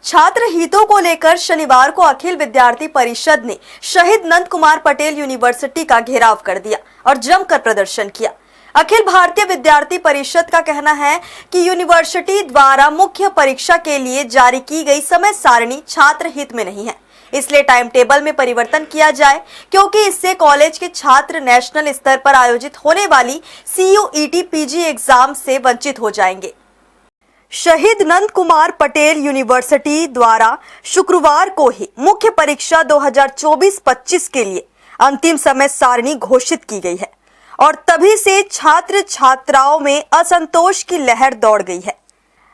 छात्र हितों को लेकर शनिवार को अखिल विद्यार्थी परिषद ने शहीद नंद कुमार पटेल यूनिवर्सिटी का घेराव कर दिया और जमकर प्रदर्शन किया। अखिल भारतीय विद्यार्थी परिषद का कहना है कि यूनिवर्सिटी द्वारा मुख्य परीक्षा के लिए जारी की गई समय सारणी छात्र हित में नहीं है, इसलिए टाइम टेबल में परिवर्तन किया जाए, क्योंकि इससे कॉलेज के छात्र नेशनल स्तर पर आयोजित होने वाली CUET PG एग्जाम से वंचित हो जाएंगे। शहीद नंद कुमार पटेल यूनिवर्सिटी द्वारा शुक्रवार को ही मुख्य परीक्षा 2024-25 के लिए अंतिम समय सारणी घोषित की गई है और तभी से छात्र छात्राओं में असंतोष की लहर दौड़ गई है।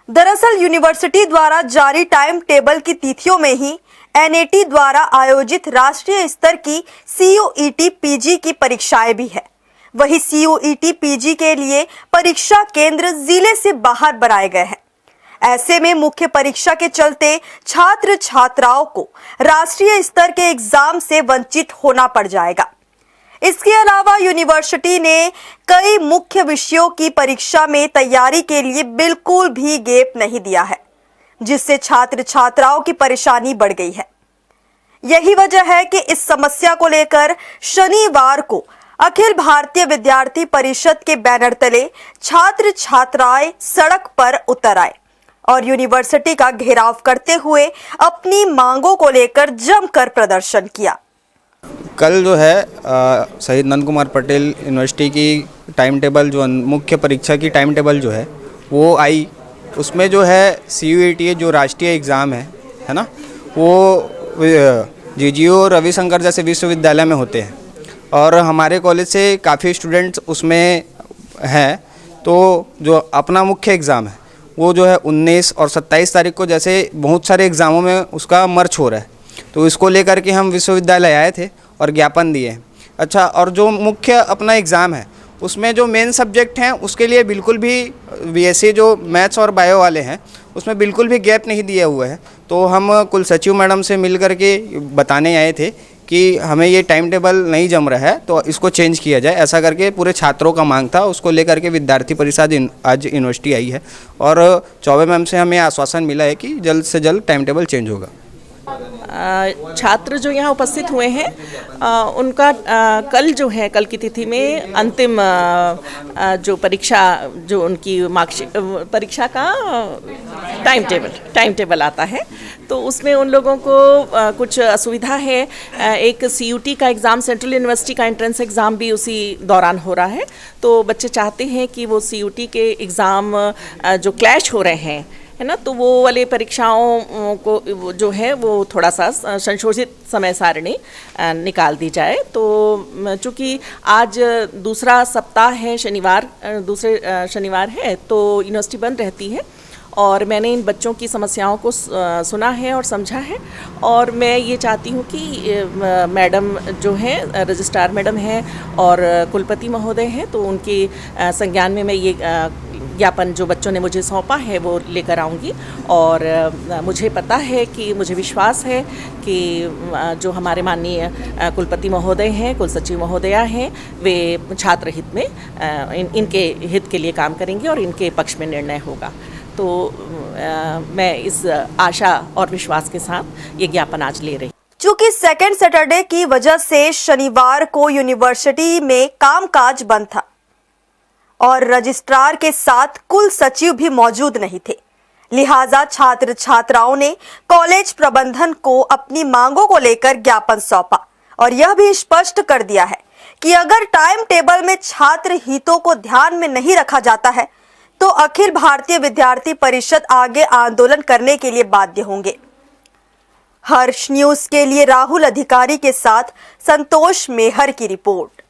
दरअसल यूनिवर्सिटी द्वारा जारी टाइम टेबल की तिथियों में ही NAT द्वारा आयोजित राष्ट्रीय स्तर की CUET PG की परीक्षाएं भी है। वही CUET PG के लिए परीक्षा केंद्र जिले से बाहर बनाए गए हैं। ऐसे में मुख्य परीक्षा के चलते छात्र छात्राओं को राष्ट्रीय स्तर के एग्जाम से वंचित होना पड़ जाएगा। इसके अलावा यूनिवर्सिटी ने कई मुख्य विषयों की परीक्षा में तैयारी के लिए बिल्कुल भी गैप नहीं दिया है, जिससे छात्र छात्राओं की परेशानी बढ़ गई है। यही वजह है कि इस समस्या को लेकर शनिवार को अखिल भारतीय विद्यार्थी परिषद के बैनर तले छात्र छात्राएं सड़क पर उतर आए और यूनिवर्सिटी का घेराव करते हुए अपनी मांगों को लेकर जमकर प्रदर्शन किया। कल जो है शहीद नंद कुमार पटेल यूनिवर्सिटी की टाइम टेबल जो मुख्य परीक्षा की टाइम टेबल जो है वो आई। उसमें जो है CUET जो राष्ट्रीय एग्ज़ाम है ना, वो GGU रविशंकर जैसे विश्वविद्यालय में होते हैं और हमारे कॉलेज से काफ़ी स्टूडेंट्स उसमें हैं। तो जो अपना मुख्य एग्ज़ाम है वो जो है 19 और 27 तारीख को जैसे बहुत सारे एग्ज़ामों में उसका मर्ज हो रहा है, तो इसको लेकर के हम विश्वविद्यालय आए थे और ज्ञापन दिए। अच्छा, और जो मुख्य अपना एग्ज़ाम है उसमें जो मेन सब्जेक्ट हैं उसके लिए बिल्कुल भी BSc जो मैथ्स और बायो वाले हैं उसमें बिल्कुल भी गैप नहीं दिया हुआ है। तो हम कुल सचिव मैडम से मिल कर के बताने आए थे कि हमें ये टाइम टेबल नहीं जम रहा है, तो इसको चेंज किया जाए। ऐसा करके पूरे छात्रों का मांग था, उसको लेकर के विद्यार्थी परिषद आज यूनिवर्सिटी आई है और चौबे मैम से हमें आश्वासन मिला है कि जल्द से जल्द टाइम टेबल चेंज होगा। छात्र जो यहाँ उपस्थित हुए हैं उनका कल जो है, कल की तिथि में अंतिम जो परीक्षा जो उनकी मार्कशीट परीक्षा का टाइम टेबल आता है, तो उसमें उन लोगों को कुछ असुविधा है। एक CUT का एग्ज़ाम, सेंट्रल यूनिवर्सिटी का एंट्रेंस एग्ज़ाम भी उसी दौरान हो रहा है, तो बच्चे चाहते हैं कि वो CUT के एग्ज़ाम जो क्लैश हो रहे हैं है ना, तो वो वाले परीक्षाओं को जो है वो थोड़ा सा संशोधित समय सारणी निकाल दी जाए। तो चूँकि आज दूसरा सप्ताह है, दूसरे शनिवार है, तो यूनिवर्सिटी बंद रहती है और मैंने इन बच्चों की समस्याओं को सुना है और समझा है और मैं ये चाहती हूँ कि मैडम जो हैं, रजिस्ट्रार मैडम हैं और कुलपति महोदय हैं, तो उनके संज्ञान में मैं ये ज्ञापन जो बच्चों ने मुझे सौंपा है वो लेकर आऊँगी। और मुझे पता है कि मुझे विश्वास है कि जो हमारे माननीय कुलपति महोदय हैं, कुल सचिव महोदया हैं, वे छात्र हित में इनके हित के लिए काम करेंगे और इनके पक्ष में निर्णय होगा। तो मैं इस आशा और विश्वास के साथ ये ज्ञापन आज ले रही। चूंकि सेकेंड सैटरडे की वजह से शनिवार को यूनिवर्सिटी में कामकाज बंद था और रजिस्ट्रार के साथ कुल सचिव भी मौजूद नहीं थे, लिहाजा छात्र छात्राओं ने कॉलेज प्रबंधन को अपनी मांगों को लेकर ज्ञापन सौंपा और यह भी स्पष्ट कर दिया है कि अगर टाइम टेबल में छात्र हितों को ध्यान में नहीं रखा जाता है तो अखिल भारतीय विद्यार्थी परिषद आगे आंदोलन करने के लिए बाध्य होंगे। हर्ष न्यूज के लिए राहुल अधिकारी के साथ संतोष मेहर की रिपोर्ट।